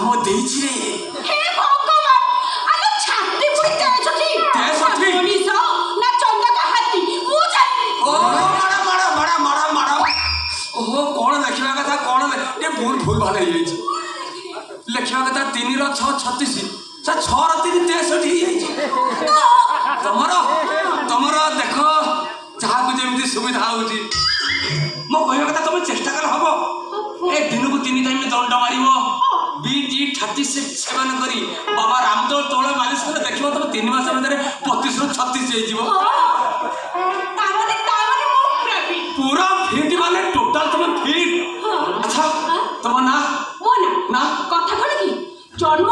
কাম ଦେଇଛି রে হে ভগবান আলো ছাতি পুরি 63 63 মনিষ না চন্দকা হাতি মু জানি ও মারা ওহো কোন লেখিবা কথা কোন এ ভুল ভালো ହେଇଯାଇଛି লেখিবা কথা 3 ର 6 36 সে 6 ର 3 63 ହେଇଯାଇଛି ତମର ଦେଖ ଯାହାକୁ ଯେମିତି ସୁବିଧା ହଉଛି ମୋ କହିବା କଥା ତମେ ଚେଷ୍ଟା କଲେ ହବ ଏ ଦିନକୁ 3 ଟାଇମ୍ ଦଣ୍ଡ ମାରିବ ବିଟ୍ ଇଟ୍ 36 ସେବନ କରି ବାବା ରାମଦେବ ତୋଳ ମାଲିସ କଲେ ଦେଖିବ ତମେ 3 ମାସ ଭିତରେ 25 ରୁ 36 ହେଇଯିବ তামানে पूरा फिट माने टोटल तुम फिट अच्छा तुम ना মো না ना কথা কোন কি জন্ম